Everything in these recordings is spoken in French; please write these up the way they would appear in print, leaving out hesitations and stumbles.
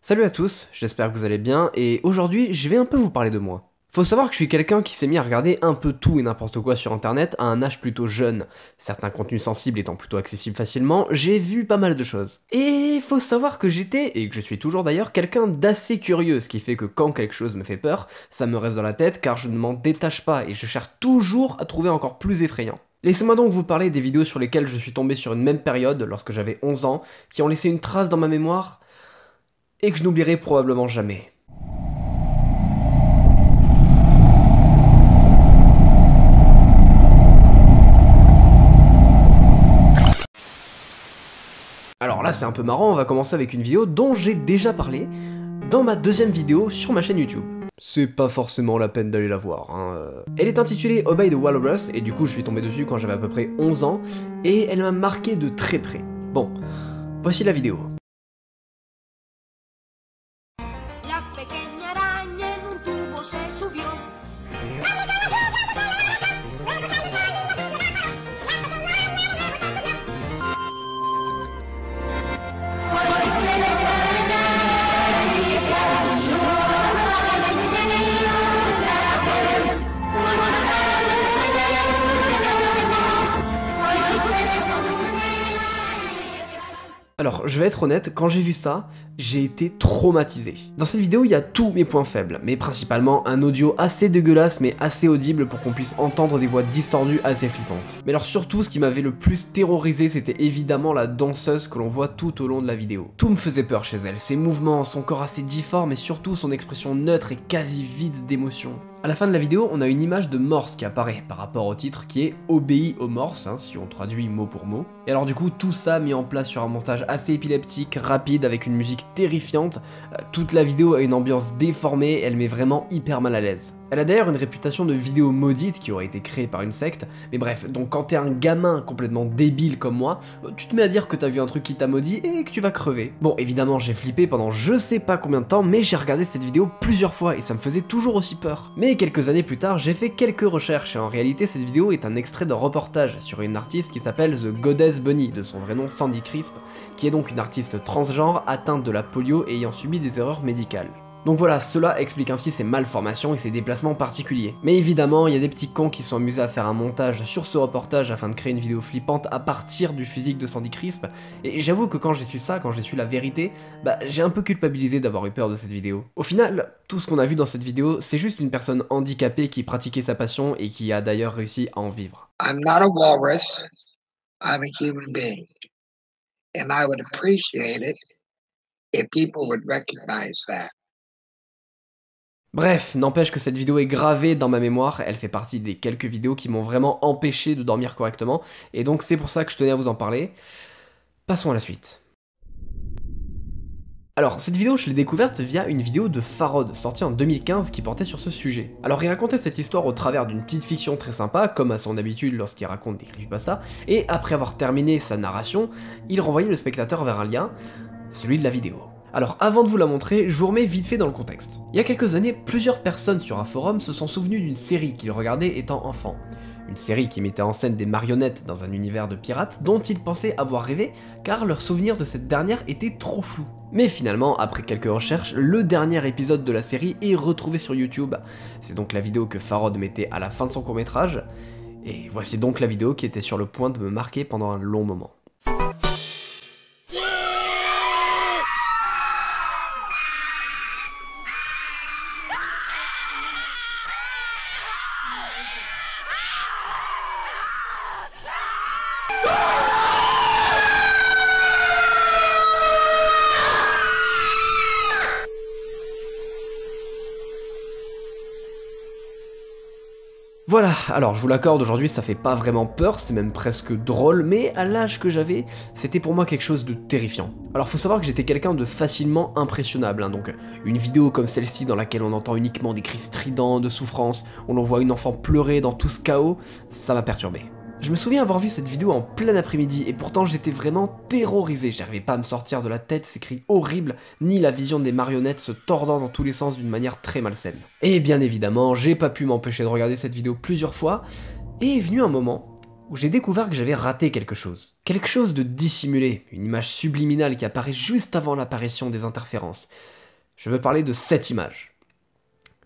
Salut à tous, j'espère que vous allez bien, et aujourd'hui je vais un peu vous parler de moi. Faut savoir que je suis quelqu'un qui s'est mis à regarder un peu tout et n'importe quoi sur internet à un âge plutôt jeune. Certains contenus sensibles étant plutôt accessibles facilement, j'ai vu pas mal de choses. Et faut savoir que j'étais, et que je suis toujours d'ailleurs, quelqu'un d'assez curieux, ce qui fait que quand quelque chose me fait peur, ça me reste dans la tête car je ne m'en détache pas et je cherche toujours à trouver encore plus effrayant. Laissez-moi donc vous parler des vidéos sur lesquelles je suis tombé sur une même période, lorsque j'avais 11 ans, qui ont laissé une trace dans ma mémoire, et que je n'oublierai probablement jamais. Alors là c'est un peu marrant, on va commencer avec une vidéo dont j'ai déjà parlé dans ma deuxième vidéo sur ma chaîne YouTube. C'est pas forcément la peine d'aller la voir, hein. Elle est intitulée Obey the Walrus, et du coup je suis tombé dessus quand j'avais à peu près 11 ans, et elle m'a marqué de très près. Bon, voici la vidéo. Alors, je vais être honnête, quand j'ai vu ça, j'ai été traumatisé. Dans cette vidéo, il y a tous mes points faibles, mais principalement un audio assez dégueulasse mais assez audible pour qu'on puisse entendre des voix distordues assez flippantes. Mais alors surtout, ce qui m'avait le plus terrorisé, c'était évidemment la danseuse que l'on voit tout au long de la vidéo. Tout me faisait peur chez elle, ses mouvements, son corps assez difforme et surtout son expression neutre et quasi vide d'émotion. À la fin de la vidéo, on a une image de morse qui apparaît par rapport au titre qui est Obéis aux morses, hein, si on traduit mot pour mot. Et alors du coup, tout ça mis en place sur un montage assez épileptique, rapide, avec une musique terrifiante. Toute la vidéo a une ambiance déformée, elle met vraiment hyper mal à l'aise. Elle a d'ailleurs une réputation de vidéo maudite qui aurait été créée par une secte, mais bref, donc quand t'es un gamin complètement débile comme moi, tu te mets à dire que t'as vu un truc qui t'a maudit et que tu vas crever. Bon, évidemment j'ai flippé pendant je sais pas combien de temps, mais j'ai regardé cette vidéo plusieurs fois et ça me faisait toujours aussi peur. Mais quelques années plus tard, j'ai fait quelques recherches et en réalité cette vidéo est un extrait d'un reportage sur une artiste qui s'appelle The Goddess Bunny, de son vrai nom Sandy Crisp, qui est donc une artiste transgenre atteinte de la polio et ayant subi des erreurs médicales. Donc voilà, cela explique ainsi ses malformations et ses déplacements particuliers. Mais évidemment, il y a des petits cons qui sont amusés à faire un montage sur ce reportage afin de créer une vidéo flippante à partir du physique de Sandy Crisp, et j'avoue que quand j'ai su ça, quand j'ai su la vérité, j'ai un peu culpabilisé d'avoir eu peur de cette vidéo. Au final, tout ce qu'on a vu dans cette vidéo, c'est juste une personne handicapée qui pratiquait sa passion et qui a d'ailleurs réussi à en vivre. I'm not a walrus, I'm a human being. And I would appreciate it if people would recognize that. Bref, n'empêche que cette vidéo est gravée dans ma mémoire, elle fait partie des quelques vidéos qui m'ont vraiment empêché de dormir correctement, et donc c'est pour ça que je tenais à vous en parler. Passons à la suite. Alors, cette vidéo, je l'ai découverte via une vidéo de Farod, sortie en 2015, qui portait sur ce sujet. Alors, il racontait cette histoire au travers d'une petite fiction très sympa, comme à son habitude lorsqu'il raconte des creepypastas, et après avoir terminé sa narration, il renvoyait le spectateur vers un lien, celui de la vidéo. Alors avant de vous la montrer, je vous remets vite fait dans le contexte. Il y a quelques années, plusieurs personnes sur un forum se sont souvenues d'une série qu'ils regardaient étant enfants. Une série qui mettait en scène des marionnettes dans un univers de pirates dont ils pensaient avoir rêvé car leur souvenir de cette dernière était trop flou. Mais finalement, après quelques recherches, le dernier épisode de la série est retrouvé sur YouTube. C'est donc la vidéo que Farod mettait à la fin de son court-métrage. Et voici donc la vidéo qui était sur le point de me marquer pendant un long moment. Voilà, alors je vous l'accorde, aujourd'hui ça fait pas vraiment peur, c'est même presque drôle, mais à l'âge que j'avais, c'était pour moi quelque chose de terrifiant. Alors faut savoir que j'étais quelqu'un de facilement impressionnable, hein, donc une vidéo comme celle-ci dans laquelle on entend uniquement des cris stridents de souffrance, où l'on voit une enfant pleurer dans tout ce chaos, ça m'a perturbé. Je me souviens avoir vu cette vidéo en plein après-midi et pourtant j'étais vraiment terrorisé, j'arrivais pas à me sortir de la tête ces cris horribles, ni la vision des marionnettes se tordant dans tous les sens d'une manière très malsaine. Et bien évidemment, j'ai pas pu m'empêcher de regarder cette vidéo plusieurs fois, et est venu un moment où j'ai découvert que j'avais raté quelque chose. Quelque chose de dissimulé, une image subliminale qui apparaît juste avant l'apparition des interférences. Je veux parler de cette image.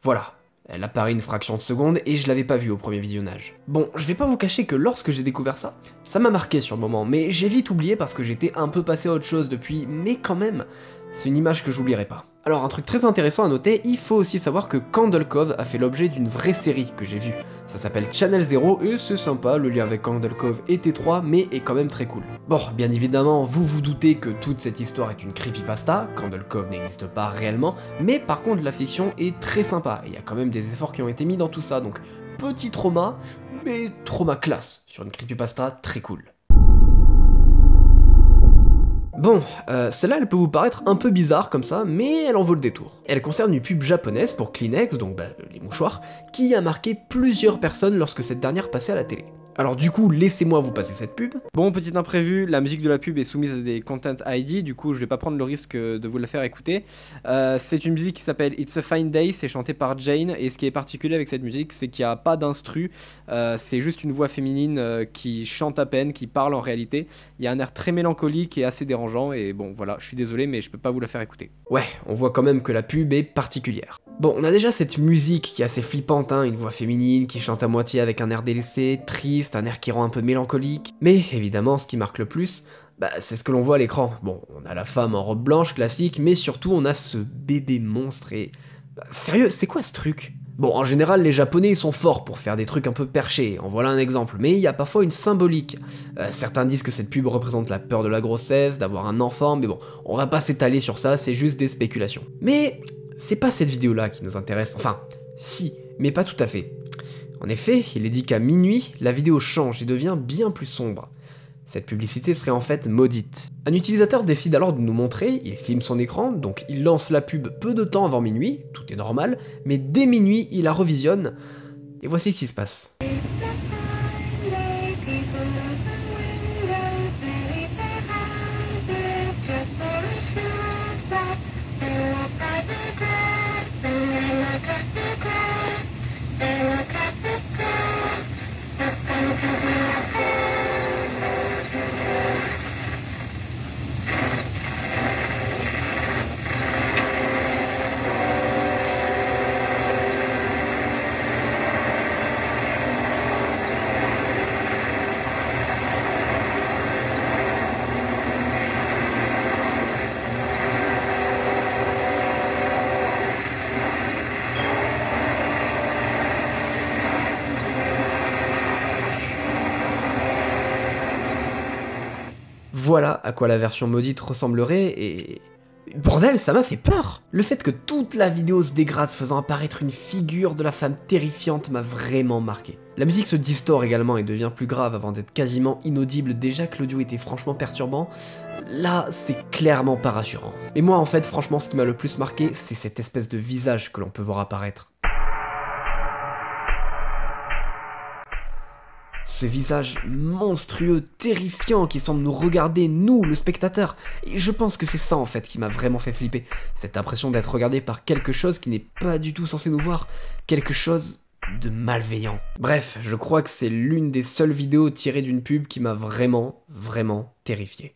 Voilà. Elle apparaît une fraction de seconde et je l'avais pas vue au premier visionnage. Bon, je vais pas vous cacher que lorsque j'ai découvert ça, ça m'a marqué sur le moment, mais j'ai vite oublié parce que j'étais un peu passé à autre chose depuis, mais quand même, c'est une image que j'oublierai pas. Alors un truc très intéressant à noter, il faut aussi savoir que Candle Cove a fait l'objet d'une vraie série que j'ai vue. Ça s'appelle Channel Zero et c'est sympa, le lien avec Candle Cove est étroit mais est quand même très cool. Bon, bien évidemment, vous vous doutez que toute cette histoire est une creepypasta, Candle Cove n'existe pas réellement, mais par contre la fiction est très sympa, et il y a quand même des efforts qui ont été mis dans tout ça, donc petit trauma, mais trauma classe, sur une creepypasta très cool. Bon, celle-là elle peut vous paraître un peu bizarre comme ça, mais elle en vaut le détour. Elle concerne une pub japonaise pour Kleenex, donc les mouchoirs, qui a marqué plusieurs personnes lorsque cette dernière passait à la télé. Alors du coup, laissez-moi vous passer cette pub. Bon, petit imprévu, la musique de la pub est soumise à des Content ID, du coup je vais pas prendre le risque de vous la faire écouter. C'est une musique qui s'appelle It's a Fine Day, c'est chanté par Jane, et ce qui est particulier avec cette musique, c'est qu'il n'y a pas d'instru, c'est juste une voix féminine qui chante à peine, qui parle en réalité. Il y a un air très mélancolique et assez dérangeant, et bon voilà, je suis désolé, mais je peux pas vous la faire écouter. Ouais, on voit quand même que la pub est particulière. Bon, on a déjà cette musique qui est assez flippante, hein, une voix féminine qui chante à moitié avec un air délaissé, triste, un air qui rend un peu mélancolique. Mais évidemment, ce qui marque le plus, c'est ce que l'on voit à l'écran. Bon, on a la femme en robe blanche classique, mais surtout on a ce bébé monstre et... sérieux, c'est quoi ce truc ? Bon, en général, les Japonais ils sont forts pour faire des trucs un peu perchés, en voilà un exemple, mais il y a parfois une symbolique. Certains disent que cette pub représente la peur de la grossesse, d'avoir un enfant, mais bon, on va pas s'étaler sur ça, c'est juste des spéculations. Mais c'est pas cette vidéo-là qui nous intéresse, enfin, si, mais pas tout à fait. En effet, il est dit qu'à minuit, la vidéo change et devient bien plus sombre. Cette publicité serait en fait maudite. Un utilisateur décide alors de nous montrer, il filme son écran, donc il lance la pub peu de temps avant minuit, tout est normal, mais dès minuit, il la revisionne, et voici ce qui se passe. Voilà à quoi la version maudite ressemblerait et... bordel, ça m'a fait peur. Le fait que toute la vidéo se dégrade faisant apparaître une figure de la femme terrifiante m'a vraiment marqué. La musique se distord également et devient plus grave avant d'être quasiment inaudible déjà que l'audio était franchement perturbant. Là, c'est clairement pas rassurant. Et moi en fait, franchement, ce qui m'a le plus marqué, c'est cette espèce de visage que l'on peut voir apparaître. Ce visage monstrueux, terrifiant, qui semble nous regarder, nous, le spectateur. Et je pense que c'est ça en fait qui m'a vraiment fait flipper. Cette impression d'être regardé par quelque chose qui n'est pas du tout censé nous voir. Quelque chose de malveillant. Bref, je crois que c'est l'une des seules vidéos tirées d'une pub qui m'a vraiment terrifié.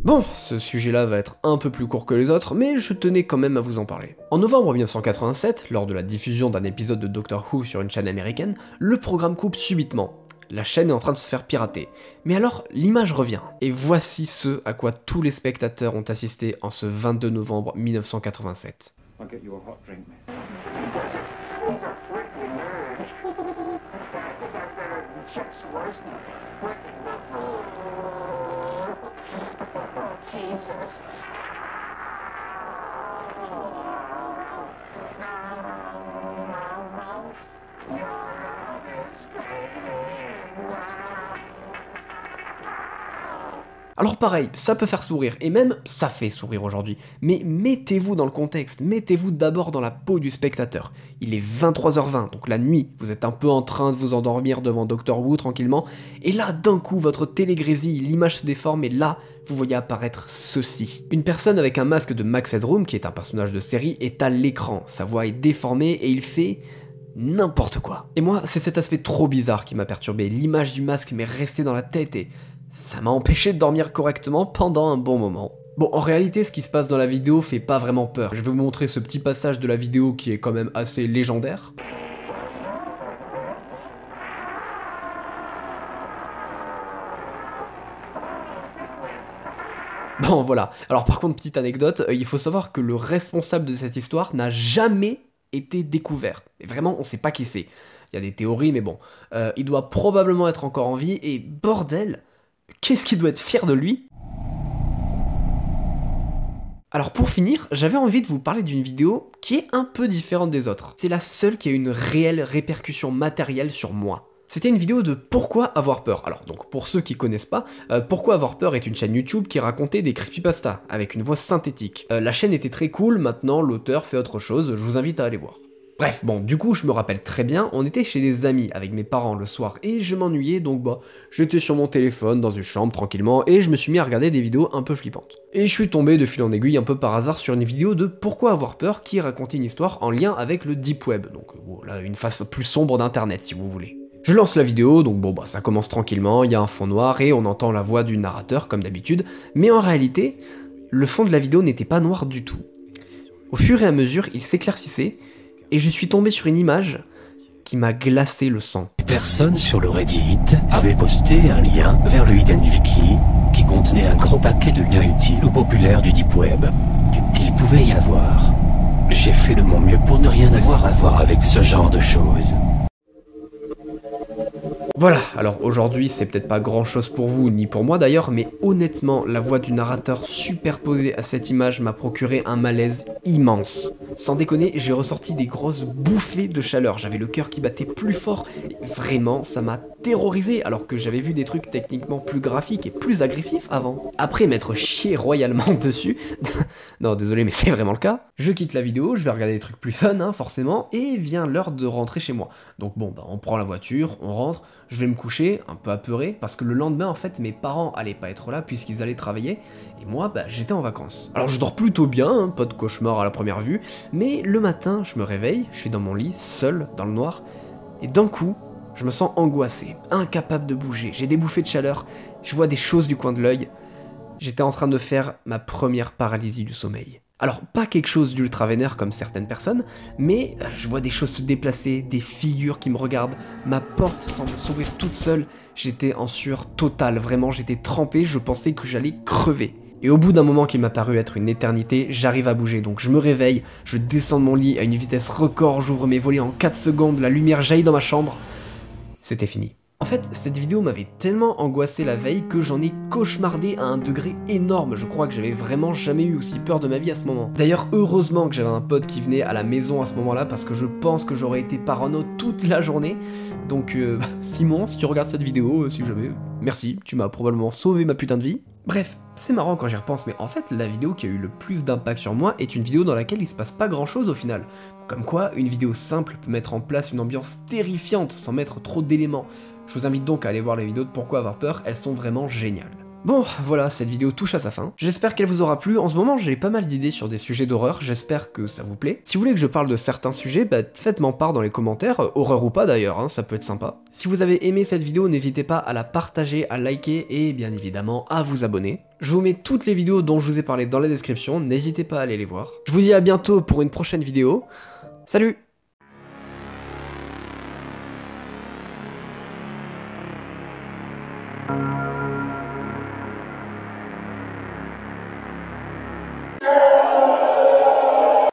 Bon, ce sujet-là va être un peu plus court que les autres, mais je tenais quand même à vous en parler. En novembre 1987, lors de la diffusion d'un épisode de Doctor Who sur une chaîne américaine, le programme coupe subitement. La chaîne est en train de se faire pirater. Mais alors, l'image revient. Et voici ce à quoi tous les spectateurs ont assisté en ce 22 novembre 1987. Alors pareil, ça peut faire sourire, et même ça fait sourire aujourd'hui, mais mettez-vous dans le contexte, mettez-vous d'abord dans la peau du spectateur. Il est 23h20, donc la nuit, vous êtes un peu en train de vous endormir devant Doctor Who tranquillement, et là d'un coup votre télé grésille, l'image se déforme, et là vous voyez apparaître ceci. Une personne avec un masque de Max Headroom, qui est un personnage de série, est à l'écran, sa voix est déformée, et il fait n'importe quoi. Et moi, c'est cet aspect trop bizarre qui m'a perturbé. L'image du masque m'est restée dans la tête et ça m'a empêché de dormir correctement pendant un bon moment. Bon, en réalité, ce qui se passe dans la vidéo fait pas vraiment peur. Je vais vous montrer ce petit passage de la vidéo qui est quand même assez légendaire. Bon, voilà. Alors par contre, petite anecdote, il faut savoir que le responsable de cette histoire n'a jamais été découvert. Et vraiment, on sait pas qui c'est. Il y a des théories, mais bon. Il doit probablement être encore en vie, et bordel, qu'est-ce qu'il doit être fier de lui? Alors pour finir, j'avais envie de vous parler d'une vidéo qui est un peu différente des autres. C'est la seule qui a une réelle répercussion matérielle sur moi. C'était une vidéo de Pourquoi avoir peur. Alors donc pour ceux qui connaissent pas, Pourquoi avoir peur est une chaîne YouTube qui racontait des creepypastas avec une voix synthétique. La chaîne était très cool, maintenant l'auteur fait autre chose, je vous invite à aller voir. Bref, bon, du coup, je me rappelle très bien, on était chez des amis avec mes parents le soir et je m'ennuyais, donc bah, j'étais sur mon téléphone dans une chambre tranquillement et je me suis mis à regarder des vidéos un peu flippantes. Et je suis tombé de fil en aiguille un peu par hasard sur une vidéo de Pourquoi avoir peur qui racontait une histoire en lien avec le Deep Web, donc voilà, une face plus sombre d'internet si vous voulez. Je lance la vidéo, donc bon bah ça commence tranquillement, il y a un fond noir et on entend la voix du narrateur comme d'habitude, mais en réalité, le fond de la vidéo n'était pas noir du tout. Au fur et à mesure, il s'éclaircissait, et je suis tombé sur une image qui m'a glacé le sang. Personne sur le Reddit avait posté un lien vers le Hidden Wiki qui contenait un gros paquet de liens utiles ou populaires du Deep Web qu'il pouvait y avoir. J'ai fait de mon mieux pour ne rien avoir à voir avec ce genre de choses. Voilà, alors aujourd'hui c'est peut-être pas grand chose pour vous ni pour moi d'ailleurs, mais honnêtement la voix du narrateur superposée à cette image m'a procuré un malaise immense. Sans déconner, j'ai ressorti des grosses bouffées de chaleur, j'avais le cœur qui battait plus fort, et vraiment ça m'a terrorisé alors que j'avais vu des trucs techniquement plus graphiques et plus agressifs avant. Après m'être chié royalement dessus, non désolé mais c'est vraiment le cas, je quitte la vidéo, je vais regarder des trucs plus fun hein, forcément, et vient l'heure de rentrer chez moi. Donc bon bah on prend la voiture, on rentre, je vais me coucher, un peu apeuré, parce que le lendemain, en fait, mes parents allaient pas être là puisqu'ils allaient travailler, et moi, bah, j'étais en vacances. Alors je dors plutôt bien, hein, pas de cauchemar à la première vue, mais le matin, je me réveille, je suis dans mon lit, seul, dans le noir, et d'un coup, je me sens angoissé, incapable de bouger, j'ai des bouffées de chaleur, je vois des choses du coin de l'œil. J'étais en train de faire ma première paralysie du sommeil. Alors, pas quelque chose d'ultra vénère comme certaines personnes, mais je vois des choses se déplacer, des figures qui me regardent, ma porte semble s'ouvrir toute seule, j'étais en sueur totale, vraiment j'étais trempé, je pensais que j'allais crever. Et au bout d'un moment qui m'a paru être une éternité, j'arrive à bouger, donc je me réveille, je descends de mon lit à une vitesse record, j'ouvre mes volets en 4 secondes, la lumière jaillit dans ma chambre. C'était fini. En fait, cette vidéo m'avait tellement angoissé la veille que j'en ai cauchemardé à un degré énorme. Je crois que j'avais vraiment jamais eu aussi peur de ma vie à ce moment. D'ailleurs, heureusement que j'avais un pote qui venait à la maison à ce moment-là parce que je pense que j'aurais été parano toute la journée. Donc, Simon, si tu regardes cette vidéo, si jamais, merci, tu m'as probablement sauvé ma putain de vie. Bref, c'est marrant quand j'y repense, mais en fait, la vidéo qui a eu le plus d'impact sur moi est une vidéo dans laquelle il se passe pas grand chose au final. Comme quoi, une vidéo simple peut mettre en place une ambiance terrifiante sans mettre trop d'éléments. Je vous invite donc à aller voir les vidéos de Pourquoi avoir peur, elles sont vraiment géniales. Bon, voilà, cette vidéo touche à sa fin. J'espère qu'elle vous aura plu. En ce moment, j'ai pas mal d'idées sur des sujets d'horreur, j'espère que ça vous plaît. Si vous voulez que je parle de certains sujets, bah, faites-m'en part dans les commentaires, horreur ou pas d'ailleurs, hein, ça peut être sympa. Si vous avez aimé cette vidéo, n'hésitez pas à la partager, à liker et bien évidemment à vous abonner. Je vous mets toutes les vidéos dont je vous ai parlé dans la description, n'hésitez pas à aller les voir. Je vous dis à bientôt pour une prochaine vidéo. Salut!